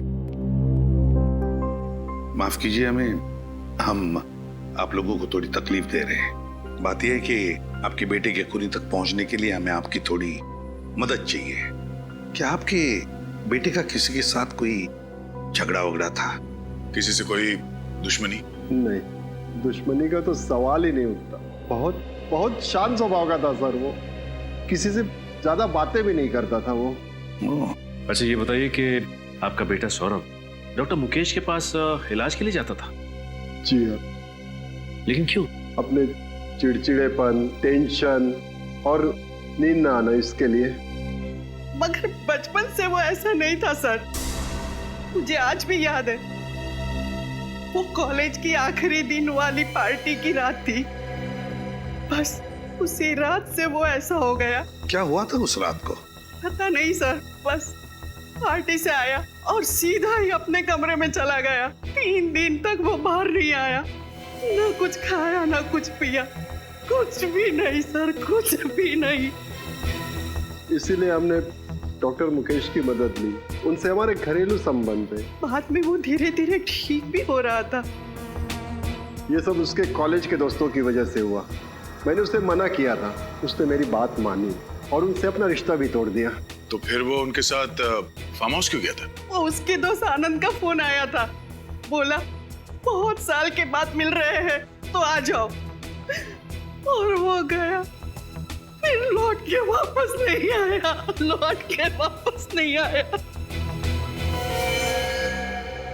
Speaker 10: माफ कीजिए, हम आप लोगों को थोड़ी तकलीफ दे रहे हैं। बात यह है कि आपके बेटे के खूनी तक पहुंचने के लिए हमें आपकी थोड़ी मदद चाहिए। क्या आपके बेटे का किसी के साथ कोई झगड़ा वगड़ा था?
Speaker 2: किसी से कोई दुश्मनी?
Speaker 3: नहीं, दुश्मनी का तो सवाल ही नहीं उठता। बहुत शांत स्वभाव का था सर वो, किसी से ज्यादा बातें भी नहीं करता था वो।
Speaker 8: अच्छा ये बताइए कि आपका बेटा सौरभ डॉक्टर मुकेश के पास इलाज के लिए जाता था?
Speaker 3: जी हाँ।
Speaker 8: लेकिन क्यों?
Speaker 3: अपने चिड़चिड़ेपन, टेंशन और नींद ना आना, इसके लिए।
Speaker 14: मगर बचपन से वो ऐसा नहीं था सर, मुझे आज भी याद है। वो कॉलेज की आखिरी दिन वाली पार्टी की रात थी, बस उसी रात से वो ऐसा हो गया।
Speaker 10: क्या हुआ था उस रात को?
Speaker 14: पता नहीं सर, बस पार्टी से आया और सीधा ही अपने कमरे में चला गया। 3 दिन तक वो बाहर नहीं आया, ना कुछ खाया ना कुछ पिया, कुछ भी नहीं सर, कुछ भी नहीं।
Speaker 3: इसीलिए हमने डॉक्टर मुकेश की मदद ली, उनसे हमारे घरेलू संबंध है।
Speaker 14: बाद में वो धीरे धीरे ठीक भी हो रहा था।
Speaker 3: ये सब उसके कॉलेज के दोस्तों की वजह से हुआ। मैंने उसे मना किया था, उसने मेरी बात मानी और उनसे अपना रिश्ता भी तोड़ दिया।
Speaker 2: तो फिर वो उनके साथ फार्म हाउस क्यों गया था?
Speaker 14: वो उसके दोस्त आनंद का फोन आया था, बोला बहुत साल के बाद मिल रहे हैं तो आ जाओ, और वो गया, फिर लौट के वापस नहीं आया।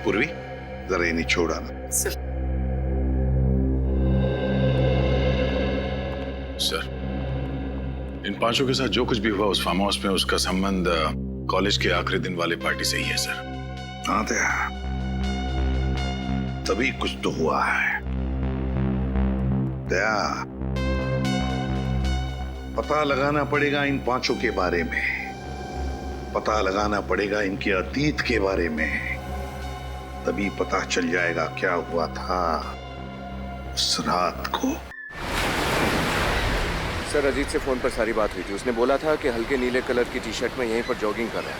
Speaker 10: पूर्वी, जरा इन्हें छोड़ा ना।
Speaker 2: सर, इन 5 के साथ जो कुछ भी हुआ उस फार्म हाउस में, उसका संबंध कॉलेज के आखिरी दिन वाले पार्टी से ही है सर।
Speaker 10: हाँ दया, तभी कुछ तो हुआ है। दया, पता लगाना पड़ेगा इन 5 के बारे में, पता लगाना पड़ेगा इनके अतीत के बारे में, तभी पता चल जाएगा क्या हुआ था उस रात को।
Speaker 11: सर, अजीत से फोन पर सारी बात हुई थी। उसने बोला था कि हल्के नीले कलर की टी-शर्ट में यहीं पर जॉगिंग कर रहा है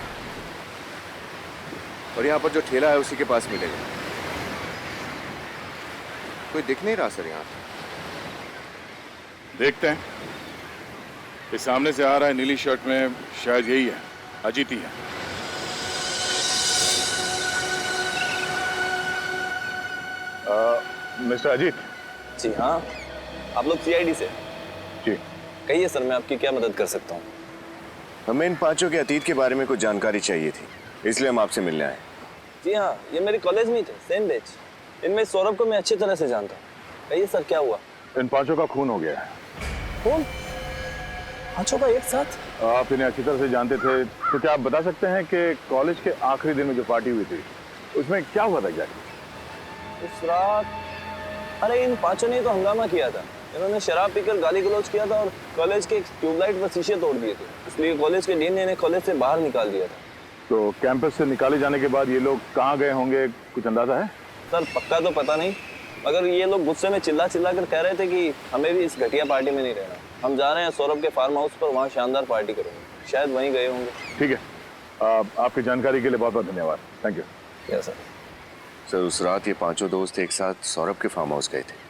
Speaker 11: और यहाँ पर जो ठेला है उसी के पास मिलेगा। कोई दिख नहीं रहा सर यहाँ।
Speaker 2: देखते हैं, ये सामने से आ रहा है नीली शर्ट में, शायद यही है, अजीत ही है। मिस्टर अजीत।
Speaker 15: जी हाँ, आप लोग सीआईडी से?
Speaker 2: जी।
Speaker 15: कहिए सर, मैं आपकी क्या मदद कर सकता हूँ?
Speaker 4: हमें इन पांचों के अतीत के बारे में कुछ जानकारी चाहिए थी, इसलिए हम आपसे मिलने आए।
Speaker 15: जी हाँ, ये मेरे कॉलेज में ही थे, सेम बैच। इनमें सौरभ को मैं अच्छी तरह से जानता हूँ। कहिए सर, क्या हुआ?
Speaker 2: इन पांचों का खून हो गया है।
Speaker 15: खून? पांचों का एक साथ?
Speaker 2: आप इन्हें अच्छी तरह से जानते थे, तो क्या आप बता सकते हैं कि कॉलेज के आखिरी दिन में जो पार्टी हुई थी उसमें क्या हुआ था एग्जैक्टली?
Speaker 15: उस रात, अरे इन पांचों ने तो हंगामा किया था। इन्होंने शराब पीकर गाली गलौज किया था और कॉलेज के ट्यूबलाइट पर शीशे तोड़ दिए थे। इसलिए कॉलेज के डीन ने इन्हें कॉलेज से बाहर निकाल दिया था।
Speaker 2: तो कैंपस से निकाले जाने के बाद ये लोग कहाँ गए होंगे, कुछ अंदाजा है?
Speaker 15: सर पक्का तो पता नहीं, मगर ये लोग गुस्से में चिल्ला चिल्ला कर कह रहे थे कि हमें भी इस घटिया पार्टी में नहीं रहना। हम जा रहे हैं सौरभ के फार्म हाउस पर, वहाँ शानदार पार्टी करेंगे। शायद वहीं गए होंगे।
Speaker 2: ठीक है, आपकी जानकारी के लिए बहुत बहुत धन्यवाद। Thank you.
Speaker 15: Yes sir.
Speaker 4: Sir, उस रात ये पांचों दोस्त एक साथ सौरभ के फार्म हाउस गए थे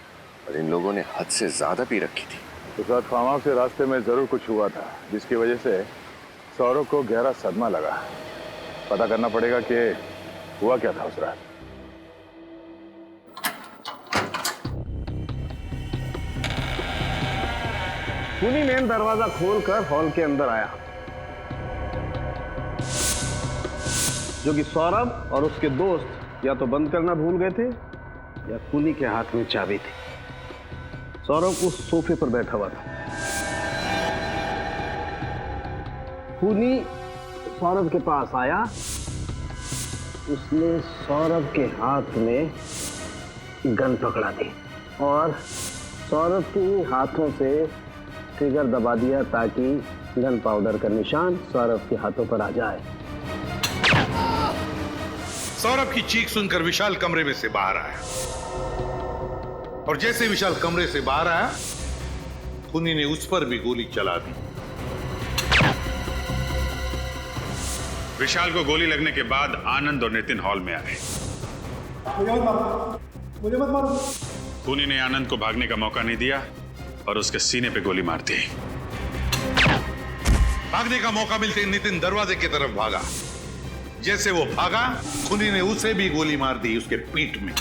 Speaker 4: और इन लोगों ने हद से ज्यादा पी रखी थी।
Speaker 2: उस रात फार्म हाउस के रास्ते में जरूर कुछ हुआ था जिसकी वजह से सौरभ को गहरा सदमा लगा। पता करना पड़ेगा कि हुआ क्या था उस रात।
Speaker 5: खूनी मेन दरवाजा खोलकर हॉल के अंदर आया, जो कि सौरभ और उसके दोस्त या तो बंद करना भूल गए थे या खूनी के हाथ में चाबी थी। सौरभ उस सोफे पर बैठा हुआ था। खूनी सौरभ के पास आया, उसने सौरभ के हाथ में गन पकड़ा दी और सौरभ के हाथों से ट्रिगर दबा दिया ताकि गन पाउडर का निशान सौरभ के हाथों पर आ जाए।
Speaker 10: सौरभ की चीख सुनकर विशाल कमरे में से बाहर आया और जैसे विशाल कमरे से बाहर आया, खूनी ने उस पर भी गोली चला दी।
Speaker 2: विशाल को गोली लगने के बाद आनंद और नितिन हॉल में आए।
Speaker 3: मुझे मत मारो।
Speaker 2: खूनी ने आनंद को भागने का मौका नहीं दिया और उसके सीने पे गोली मार दी।
Speaker 10: भागने का मौका मिलते नितिन दरवाजे की तरफ भागा। जैसे वो भागा, खूनी ने उसे भी गोली मार दी उसके पीठ में।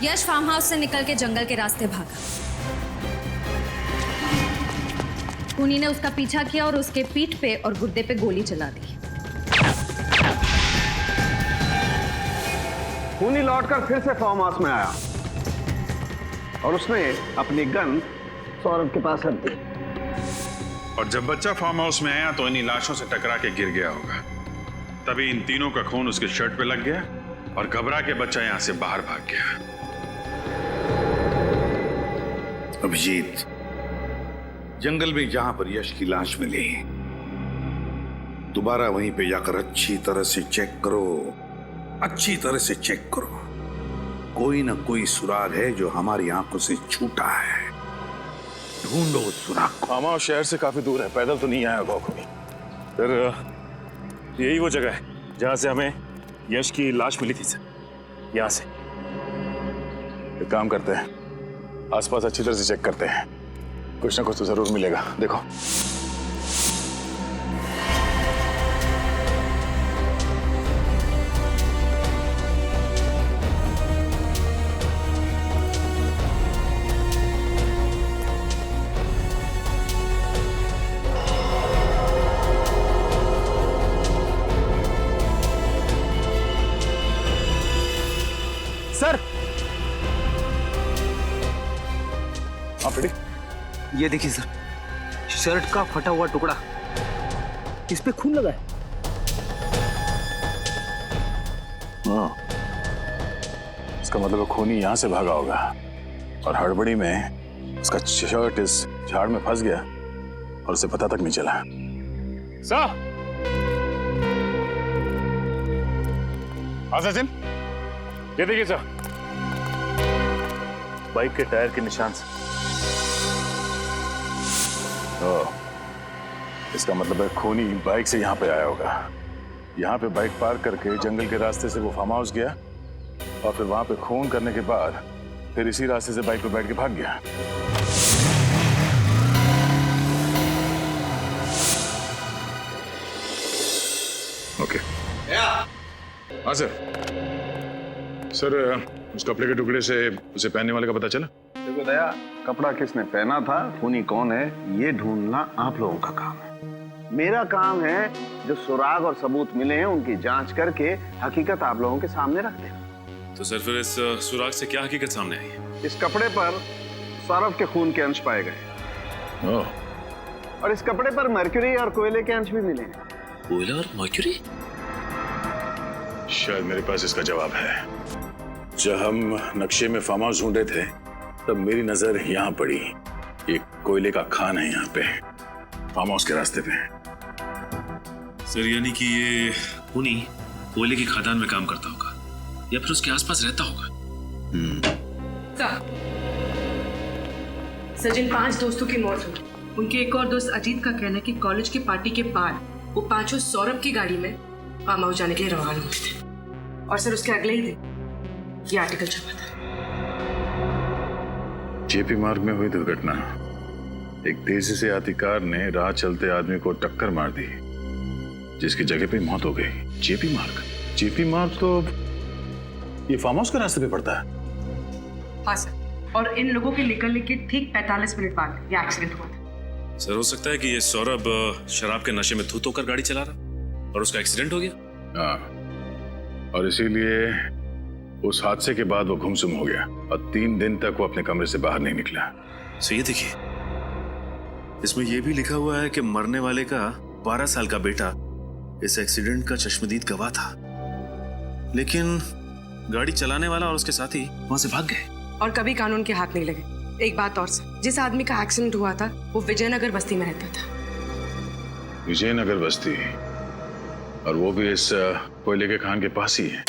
Speaker 7: यश फार्म हाउस से निकल के जंगल के रास्ते भागा। खूनी ने उसका पीछा किया और उसके पीठ पे और गुर्दे पे गोली चला दी।
Speaker 5: खूनी लौटकर फिर से फार्म हाउस में आया और उसने अपनी गन सौरभ के पास रख दी।
Speaker 2: और जब बच्चा फार्म हाउस में आया तो इन्हीं लाशों से टकरा के गिर गया होगा। तभी इन तीनों का खून उसके शर्ट पे लग गया और घबरा के बच्चा यहां से बाहर भाग गया।
Speaker 10: अभिजीत, जंगल में जहां पर यश की लाश मिली, दोबारा वहीं पे जाकर अच्छी तरह से चेक करो, अच्छी तरह से चेक करो। कोई ना कोई सुराग है जो हमारी आंखों से छूटा है। ढूंढो उस सुराग को।
Speaker 2: फार्म हाउस शहर से काफी दूर है, पैदल तो नहीं आया होगा कोई।
Speaker 8: सर, यही वो जगह है जहां से हमें यश की लाश मिली थी सर। यहाँ से।
Speaker 2: एक काम करते हैं, आसपास अच्छी तरह से चेक करते हैं, कुछ ना कुछ तो जरूर मिलेगा। देखो,
Speaker 1: सर,
Speaker 2: आप रेडी?
Speaker 1: ये देखिए सर, शर्ट का फटा हुआ टुकड़ा, इस पे खून लगा है।
Speaker 2: हाँ, इसका मतलब खूनी यहां से भागा होगा और हड़बड़ी में उसका शर्ट इस झाड़ में फंस गया और उसे पता तक नहीं चला।
Speaker 8: सर, सचिन, ये देखिए सर, बाइक के टायर के निशान से।
Speaker 2: इसका मतलब है खूनी बाइक से यहाँ पे आया होगा। यहाँ पे बाइक पार्क करके जंगल के रास्ते से वो फार्म हाउस गया और फिर वहां पे खून करने के बाद फिर इसी रास्ते से बाइक पे बैठ के भाग गया। ओके। हाँ सर। सर उस कपड़े के टुकड़े से उसे पहनने वाले का पता चला?
Speaker 5: देखो दया, कपड़ा किसने पहना था, खूनी कौन है, ये ढूंढना आप लोगों का काम है। मेरा काम है जो सुराग और सबूत मिले हैं उनकी जांच करके हकीकत आप लोगों के सामने रख देना।
Speaker 8: तो सर फिर इस सुराग से क्या हकीकत सामने आई है?
Speaker 5: इस कपड़े पर सौरभ के खून के अंश पाए गए और इस कपड़े पर मर्क्यूरी और कोयले के अंश भी मिले हैं।
Speaker 8: कोयला और मर्क्यूरी?
Speaker 2: शायद मेरे पास इसका जवाब है। जब हम नक्शे में फार्म हाउस ढूंढे थे तब मेरी नजर यहाँ पड़ी। एक कोयले का खान है यहाँ पे, फार्म हाउस के रास्ते पे।
Speaker 8: सर यानी कि ये खूनी कोयले की खदान में काम करता होगा या फिर उसके आसपास रहता होगा।
Speaker 12: सर जिन 5 दोस्तों की मौत हुई, उनके एक और दोस्त अजीत का कहना है कि कॉलेज की पार्टी के बाद वो 5 सौरभ की गाड़ी में फार्म हाउस जाने के लिए रवाना हुए थे और सर उसके अगले ही दिन ये आर्टिकल छपा था।
Speaker 2: जेपी मार्ग में हुई दुर्घटना। एक तेजी से आती कार ने राह चलते आदमी को टक्कर मार दी जिसकी जगह पे मौत हो गई। जेपी मार्ग तो ये फार्म हाउस के रास्ते पे पड़ता है।
Speaker 12: हाँ सर, और इन लोगों के निकलने के ठीक 45 मिनट बाद ये एक्सीडेंट हुआ था।
Speaker 8: सर हो सकता है कि ये सौरभ शराब के नशे में धुत होकर गाड़ी चला रहा और उसका एक्सीडेंट हो गया।
Speaker 2: हाँ, और इसीलिए उस हादसे के बाद वो गुमसुम हो गया और 3 दिन तक वो अपने कमरे से बाहर नहीं निकला।
Speaker 8: सो ये देखिए, इसमें यह भी लिखा हुआ है कि मरने वाले का 12 साल का बेटा इस एक्सीडेंट का चश्मदीद गवाह था, लेकिन गाड़ी चलाने वाला और उसके साथी वहां से भाग गए
Speaker 12: और कभी कानून के हाथ नहीं लगे। एक बात और सर, जिस आदमी का एक्सीडेंट हुआ था वो विजयनगर बस्ती में रहता था।
Speaker 2: विजयनगर बस्ती, और वो भी इस कोयले के खान के पास ही है।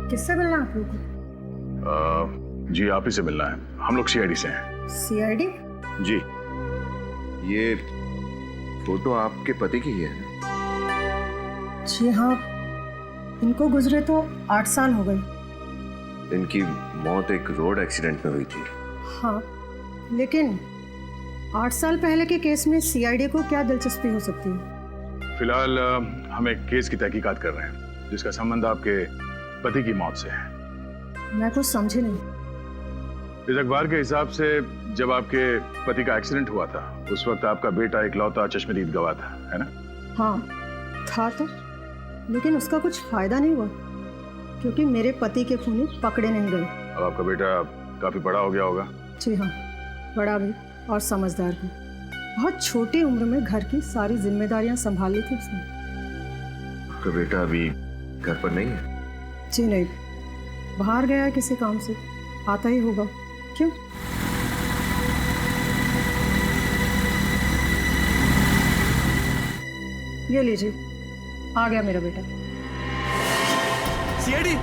Speaker 16: किससे मिलना है आप लोगों को?
Speaker 2: जी आप ही से मिलना है। हम लोग सीआईडी से हैं।
Speaker 16: सीआईडी?
Speaker 2: जी।
Speaker 4: ये फोटो आपके पति की है?
Speaker 16: जी हाँ, इनको गुजरे तो 8 साल हो गए।
Speaker 4: इनकी मौत एक रोड एक्सीडेंट में हुई थी।
Speaker 16: हाँ, लेकिन 8 साल पहले के केस में सीआईडी को क्या दिलचस्पी हो सकती है?
Speaker 2: फिलहाल हम एक केस की तहकीकात कर रहे हैं जिसका संबंध आपके पति की मौत से है।
Speaker 16: मैं कुछ समझी नहीं।
Speaker 2: इस अखबार के हिसाब से जब आपके पति का एक्सीडेंट हुआ था उस वक्त आपका बेटा इकलौता चश्मदीद गवाह था, है ना?
Speaker 16: हाँ था तो, लेकिन उसका कुछ फायदा नहीं हुआ क्योंकि मेरे पति के खूनी पकड़े नहीं गए।
Speaker 2: अब आपका बेटा काफी बड़ा हो गया होगा।
Speaker 16: जी हाँ, बड़ा भी और समझदार भी। बहुत छोटी उम्र में घर की सारी जिम्मेदारियां संभाल ली थी उसने।
Speaker 4: आपका बेटा अभी घर पर नहीं है?
Speaker 16: जी नहीं, बाहर गया है किसी काम से, आता ही होगा। क्यों? ये लीजिए, आ गया मेरा बेटा।
Speaker 1: सीआईडी।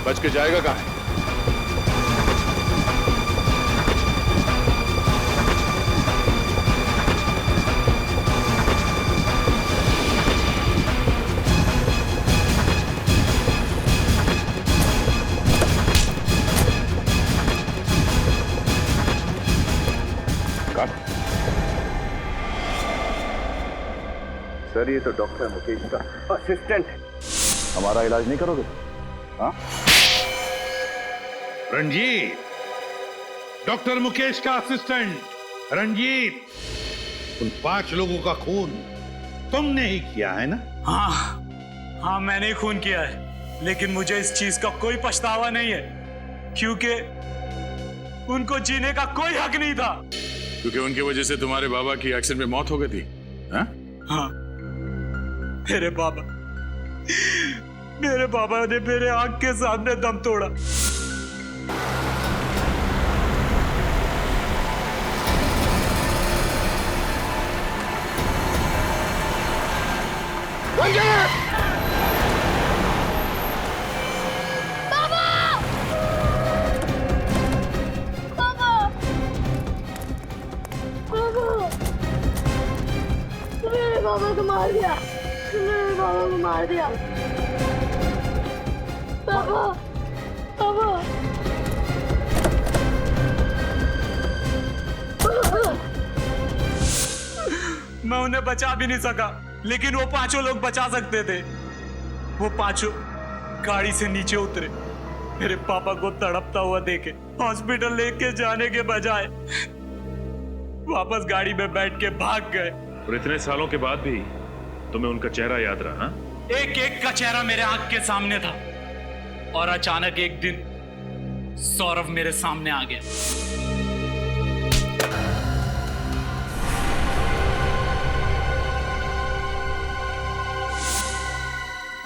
Speaker 2: बच के जाएगा कहाँ?
Speaker 5: सर ये तो डॉक्टर मुकेश का असिस्टेंट है।
Speaker 2: हमारा इलाज नहीं करोगे? हाँ?
Speaker 10: रंजीत, डॉक्टर मुकेश का असिस्टेंट रंजीत, उन 5 लोगों का खून तुमने ही किया है ना?
Speaker 13: हाँ मैंने ही खून किया है, लेकिन मुझे इस चीज का कोई पछतावा नहीं है क्योंकि उनको जीने का कोई हक नहीं था।
Speaker 2: क्योंकि उनकी वजह से तुम्हारे बाबा की एक्सीडेंट में मौत हो गई थी। हाँ?
Speaker 13: मेरे बाबा ने मेरे आंख के सामने दम तोड़ा।
Speaker 17: बाबा को मार दिया, मेरे बाबा को मार दिया। बाबा, बाबा,
Speaker 13: मैं उन्हें बचा भी नहीं सका, लेकिन वो पांचों लोग बचा सकते थे। वो पांचों गाड़ी से नीचे उतरे, मेरे पापा को तड़पता हुआ देखे हॉस्पिटल लेके जाने के बजाय वापस गाड़ी में बैठ के भाग गए।
Speaker 8: और इतने सालों के बाद भी तुम्हें उनका चेहरा याद रहा?
Speaker 13: एक एक का चेहरा मेरे आंख के सामने था और अचानक एक दिन सौरभ मेरे सामने आ गया।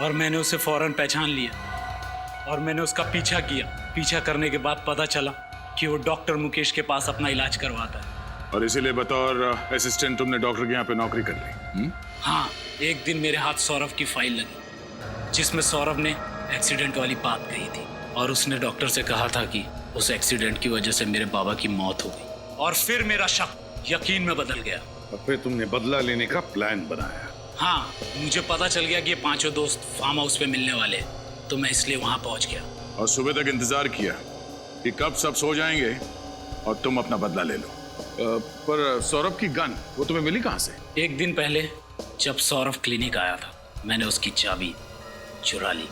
Speaker 13: और मैंने उसे फौरन पहचान लिया और मैंने उसका पीछा किया। पीछा करने के बाद पता चला कि वो डॉक्टर मुकेश के पास अपना इलाज करवाता है।
Speaker 2: और इसीलिए बतौर असिस्टेंट तुमने डॉक्टर के यहाँ पे नौकरी कर ली?
Speaker 13: हाँ, एक दिन मेरे हाथ सौरभ की फाइल लगी जिसमें सौरभ ने एक्सीडेंट वाली बात कही थी और उसने डॉक्टर से कहा था कि उस एक्सीडेंट की वजह से मेरे बाबा की मौत हो गई। और फिर मेरा शक यकीन में बदल गया।
Speaker 10: और फिर तुमने बदला लेने का प्लान बनाया?
Speaker 13: हाँ, मुझे पता चल गया कि ये पांचों दोस्त फार्म हाउस पे मिलने वाले हैं, तो मैं इसलिए वहां पहुंच गया।
Speaker 2: और सुबह तक इंतजार किया कि कब सब सो जाएंगे और तुम अपना बदला ले लो। पर सौरभ की गन वो तुम्हें मिली कहां से?
Speaker 13: एक दिन पहले जब सौरभ क्लिनिक आया था, मैंने उसकी चाबी चुरा ली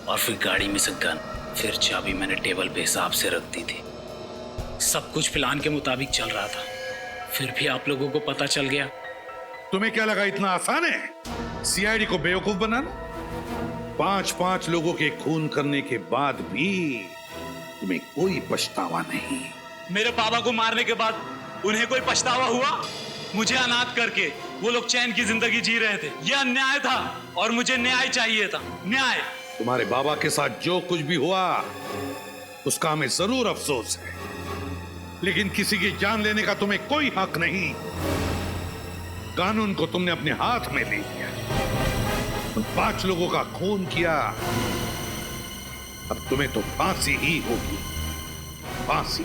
Speaker 13: और फिर गाड़ी में से गन, फिर चाबी मैंने टेबल पे हिसाब से रख दी थी। सब कुछ प्लान के मुताबिक चल रहा था, फिर भी आप लोगों को पता चल गया।
Speaker 10: तुम्हें क्या लगा इतना आसान है सीआईडी को बेवकूफ बनाना? 5-5 लोगों के खून करने के बाद भी तुम्हें कोई पछतावा नहीं?
Speaker 13: मेरे पापा को मारने के बाद उन्हें कोई पछतावा हुआ? मुझे अनाथ करके वो लोग चैन की जिंदगी जी रहे थे। यह अन्याय था और मुझे न्याय चाहिए था। न्याय।
Speaker 10: तुम्हारे बाबा के साथ जो कुछ भी हुआ उसका हमें जरूर अफसोस है, लेकिन किसी की जान लेने का तुम्हें कोई हक नहीं। कानून को तुमने अपने हाथ में ले लिया, उन 5 लोगों का खून किया। अब तुम्हें तो फांसी ही होगी, फांसी।